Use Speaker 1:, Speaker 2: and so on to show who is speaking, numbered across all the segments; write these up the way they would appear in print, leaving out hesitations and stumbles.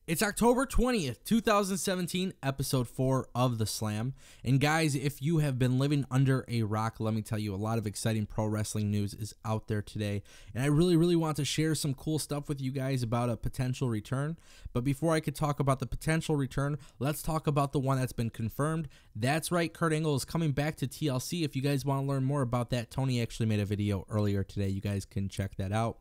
Speaker 1: It's October 20th, 2017, episode 4 of The Slam. And guys, if you have been living under a rock, let me tell you, a lot of exciting pro wrestling news is out there today. And I really want to share some cool stuff with you guys about a potential return. But before I could talk about the potential return, let's talk about the one that's been confirmed. That's right, Kurt Angle is coming back to TLC. If you guys want to learn more about that, Tony actually made a video earlier today. You guys can check that out.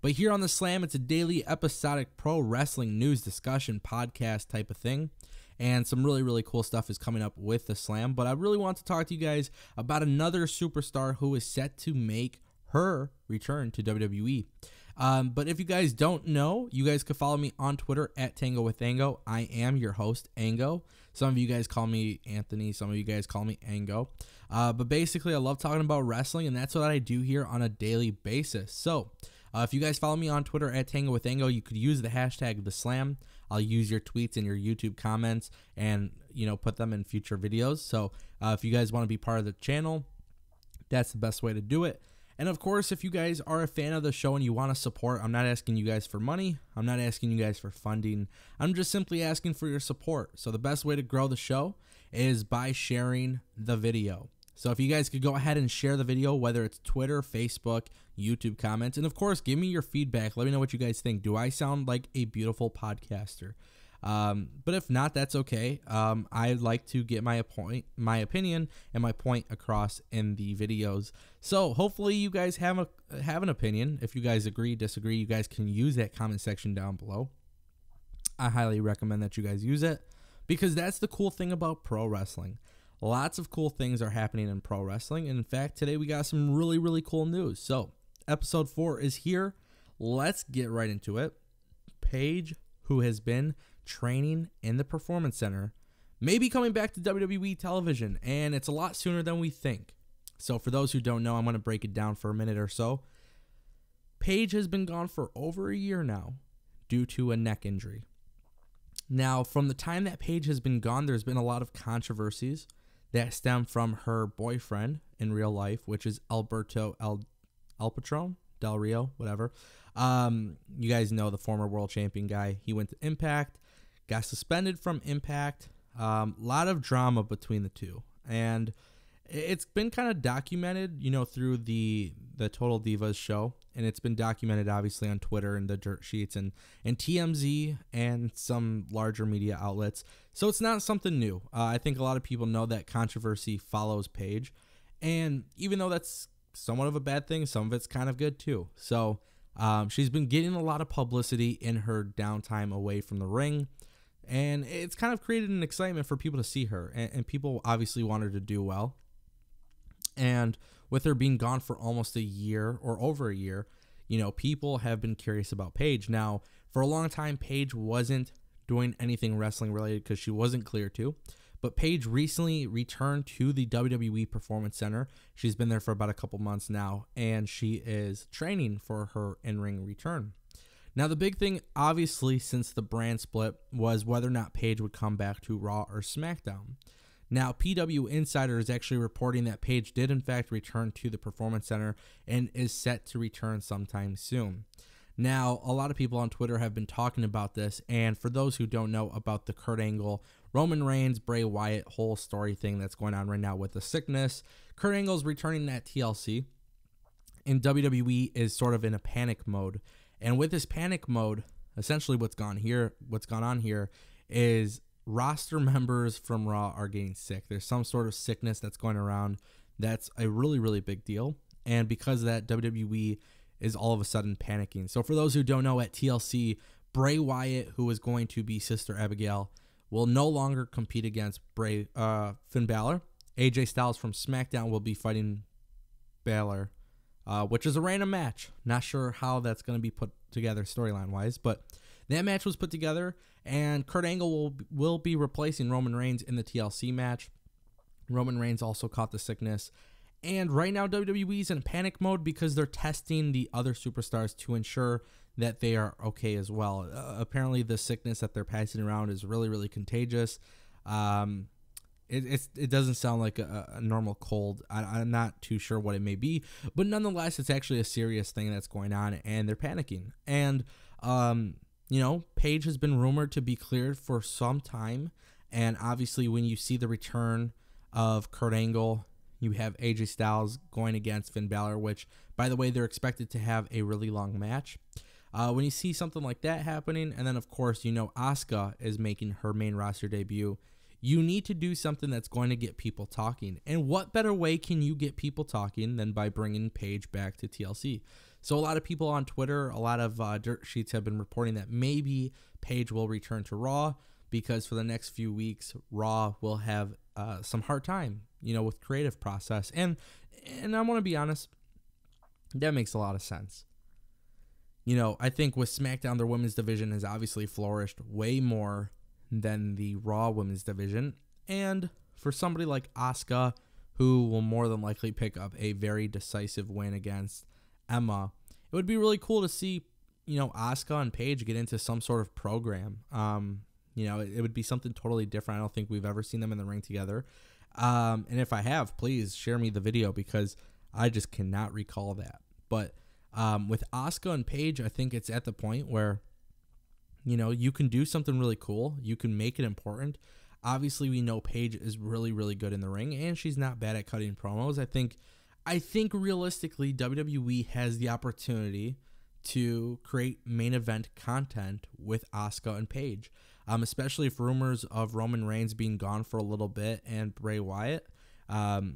Speaker 1: But here on The Slam, it's a daily episodic pro wrestling news discussion podcast type of thing. And some really cool stuff is coming up with The Slam. But I really want to talk to you guys about another superstar who is set to make her return to WWE. But if you guys don't know, you guys can follow me on Twitter at Tango with Ango. I am your host, Ango. Some of you guys call me Anthony. Some of you guys call me Ango. But basically, I love talking about wrestling, and that's what I do here on a daily basis. So if you guys follow me on Twitter at Tango with Ango, you could use the hashtag The Slam. I'll use your tweets and your YouTube comments and, put them in future videos. So if you guys want to be part of the channel, that's the best way to do it. And of course, if you guys are a fan of the show and you want to support, I'm not asking you guys for money. I'm not asking you guys for funding. I'm just simply asking for your support. So the best way to grow the show is by sharing the video. So if you guys could go ahead and share the video, whether it's Twitter, Facebook, YouTube comments, and of course, give me your feedback. Let me know what you guys think. Do I sound like a beautiful podcaster? But if not, that's okay. I like to get my opinion and my point across in the videos. So hopefully you guys have an opinion. If you guys agree, disagree, you guys can use that comment section down below. I highly recommend that you guys use it because that's the cool thing about pro wrestling. Lots of cool things are happening in pro wrestling. And in fact, today we got some really cool news. So episode 4 is here. Let's get right into it. Paige, who has been training in the Performance Center, may be coming back to WWE television, and it's a lot sooner than we think. So for those who don't know, I'm going to break it down for a minute or so. Paige has been gone for over a year now due to a neck injury. Now, from the time that Paige has been gone, there's been a lot of controversies that stem from her boyfriend in real life, which is Alberto El Patron, Del Rio, whatever. You guys know the former world champion guy. He went to Impact, got suspended from Impact. Lot of drama between the two. And it's been kind of documented, through the Total Divas show. And it's been documented, obviously, on Twitter and the dirt sheets and TMZ and some larger media outlets. So it's not something new. I think a lot of people know that controversy follows Paige. And even though that's somewhat of a bad thing, some of it's kind of good too. So she's been getting a lot of publicity in her downtime away from the ring. And it's kind of created an excitement for people to see her. And people obviously want her to do well. And with her being gone for almost a year or over a year, people have been curious about Paige. Now, for a long time, Paige wasn't doing anything wrestling related because she wasn't clear to. But Paige recently returned to the WWE Performance Center. She's been there for about a couple months now, and she is training for her in-ring return. Now, the big thing, obviously, since the brand split, was whether or not Paige would come back to Raw or SmackDown. Now, PW Insider is actually reporting that Paige did, in fact, return to the Performance Center and is set to return sometime soon. Now, a lot of people on Twitter have been talking about this, and for those who don't know about the Kurt Angle, Roman Reigns, Bray Wyatt whole story thing that's going on right now with the sickness, Kurt Angle's returning at TLC, and WWE is sort of in a panic mode. And with this panic mode, essentially what's gone on here is roster members from Raw are getting sick. There's some sort of sickness that's going around. That's a really big deal. And because of that, WWE is all of a sudden panicking. So for those who don't know, at TLC, Bray Wyatt, who is going to be Sister Abigail, will no longer compete against Finn Balor. AJ Styles from SmackDown will be fighting Balor, which is a random match. Not sure how that's going to be put together storyline-wise, but that match was put together, and Kurt Angle will be replacing Roman Reigns in the TLC match. Roman Reigns also caught the sickness. And right now, WWE is in panic mode because they're testing the other superstars to ensure that they are okay as well. Apparently, the sickness that they're passing around is really contagious. It doesn't sound like a normal cold. I'm not too sure what it may be, but nonetheless, it's actually a serious thing that's going on, and they're panicking. And Paige has been rumored to be cleared for some time. And obviously, when you see the return of Kurt Angle, you have AJ Styles going against Finn Balor, which, by the way, they're expected to have a really long match. When you see something like that happening, and then, of course, Asuka is making her main roster debut, you need to do something that's going to get people talking. And what better way can you get people talking than by bringing Paige back to TLC? So a lot of people on Twitter, a lot of dirt sheets have been reporting that maybe Paige will return to Raw, because for the next few weeks, Raw will have some hard time, with creative process. And I want to be honest, that makes a lot of sense. I think with SmackDown, their women's division has obviously flourished way more than the Raw women's division. And for somebody like Asuka, who will more than likely pick up a very decisive win against Emma, it would be really cool to see, Asuka and Paige get into some sort of program. It would be something totally different. I don't think we've ever seen them in the ring together. And if I have, please share me the video, because I just cannot recall that. But with Asuka and Paige, I think it's at the point where, you can do something really cool. You can make it important. Obviously, we know Paige is really, really good in the ring, and she's not bad at cutting promos. I think realistically, WWE has the opportunity to create main event content with Asuka and Paige, especially if rumors of Roman Reigns being gone for a little bit and Bray Wyatt.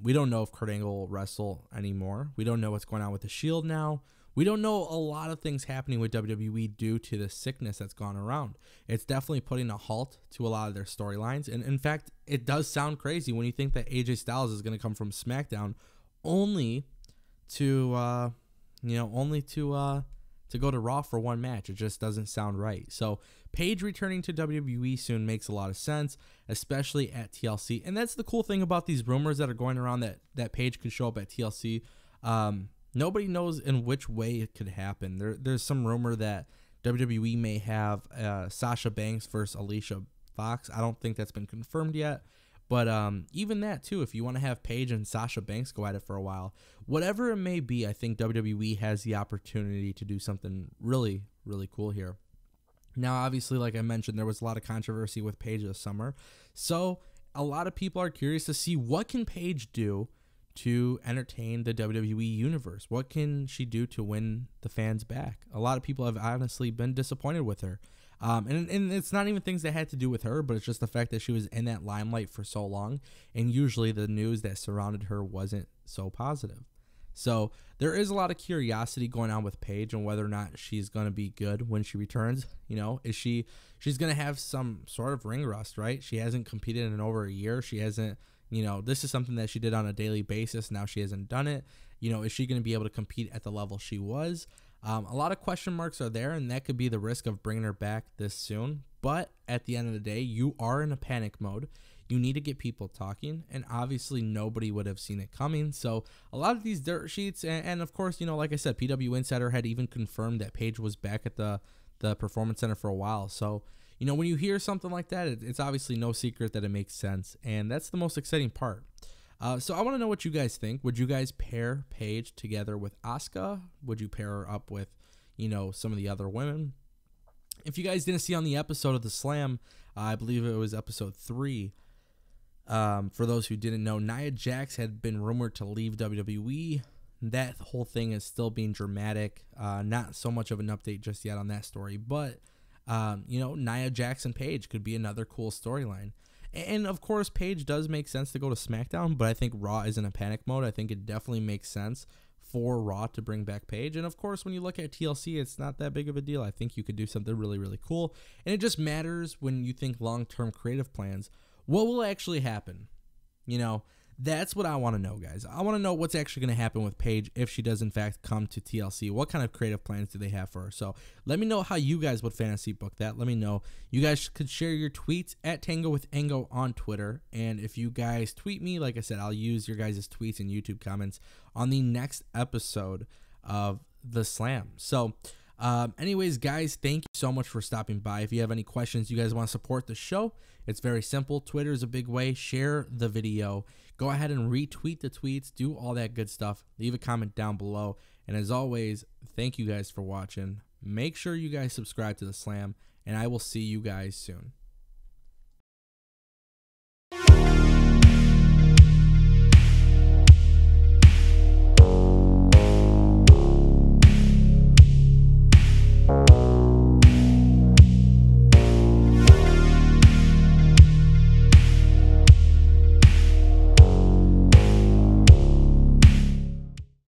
Speaker 1: We don't know if Kurt Angle will wrestle anymore. We don't know what's going on with the Shield now. We don't know a lot of things happening with WWE due to the sickness that's gone around. It's definitely putting a halt to a lot of their storylines. And in fact, it does sound crazy when you think that AJ Styles is going to come from SmackDown only to go to Raw for one match. It just doesn't sound right. So Paige returning to WWE soon makes a lot of sense, especially at TLC. And that's the cool thing about these rumors that are going around that Paige could show up at TLC. Nobody knows in which way it could happen. There's some rumor that WWE may have Sasha Banks versus Alicia Fox. I don't think that's been confirmed yet. But even that, too, if you want to have Paige and Sasha Banks go at it for a while, whatever it may be, I think WWE has the opportunity to do something really, really cool here. Now, obviously, like I mentioned, there was a lot of controversy with Paige this summer. So a lot of people are curious to see, what can Paige do to entertain the WWE universe? What can she do to win the fans back? A lot of people have honestly been disappointed with her. And it's not even things that had to do with her, but it's just the fact that she was in that limelight for so long, and usually the news that surrounded her wasn't so positive. So there is a lot of curiosity going on with Paige and whether or not she's going to be good when she returns. She's going to have some sort of ring rust, right? She hasn't competed in over a year. She hasn't, this is something that she did on a daily basis. Now she hasn't done it. Is she going to be able to compete at the level she was? A lot of question marks are there, and that could be the risk of bringing her back this soon. But at the end of the day, you are in a panic mode. You need to get people talking, and obviously nobody would have seen it coming. So a lot of these dirt sheets, and of course, like I said, PW Insider had even confirmed that Paige was back at the Performance Center for a while. So, when you hear something like that, it's obviously no secret that it makes sense, and that's the most exciting part. So I want to know what you guys think. Would you guys pair Paige together with Asuka? Would you pair her up with, some of the other women? If you guys didn't see on the episode of The Slam, I believe it was episode 3. For those who didn't know, Nia Jax had been rumored to leave WWE. That whole thing is still being dramatic. Not so much of an update just yet on that story, but Nia Jax and Paige could be another cool storyline. And of course, Paige does make sense to go to SmackDown, but I think Raw is in a panic mode. I think it definitely makes sense for Raw to bring back Paige. And of course, when you look at TLC, it's not that big of a deal. I think you could do something really, really cool. And it just matters when you think long-term creative plans. What will actually happen? That's what I want to know, guys. I want to know what's actually going to happen with Paige if she does, in fact, come to TLC. What kind of creative plans do they have for her? So let me know how you guys would fantasy book that. Let me know. You guys could share your tweets at Tango with Ango on Twitter. And if you guys tweet me, like I said, I'll use your guys' tweets and YouTube comments on the next episode of The Slam. So anyways, guys, thank you so much for stopping by. If you have any questions, you guys want to support the show, it's very simple. Twitter is a big way. Share the video. Go ahead and retweet the tweets. Do all that good stuff. Leave a comment down below. And as always, thank you guys for watching. make sure you guys subscribe to the Slam, and I will see you guys soon.